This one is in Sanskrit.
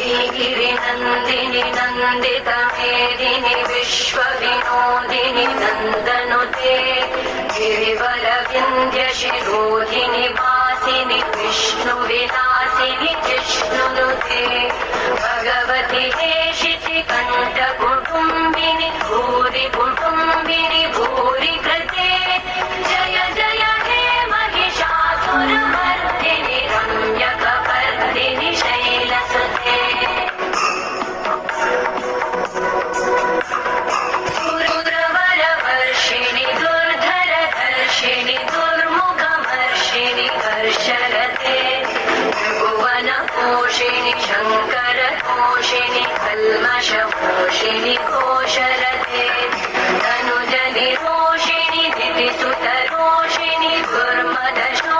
श्रीगिरिनन्दिनि नन्दितमेदिनि विश्वविनोदिनि नन्दनुते गिरिवरविन्ध्यशिरोधिनि वासिनि विष्णुविलासिनि जिष्णुनुते भगवति हेशितिकण्ठकुटुम्बिनि भूरि कुटुम्बिनि भूरि कृते जय जय हे महिषासुरमर्दिनि रम्यकपर्दिनि शैलसुते सुरवरवर्षिणि दुर्धरधर्षिणि दुर्मुखमर्षिणि कर्षरते त्रिभुवनपोषिणि शङ्करतोषिणि कल्मषपोषिणि घोषरते तनुजनिरोषिणि दितिसुतरोषिणि दुर्मदशो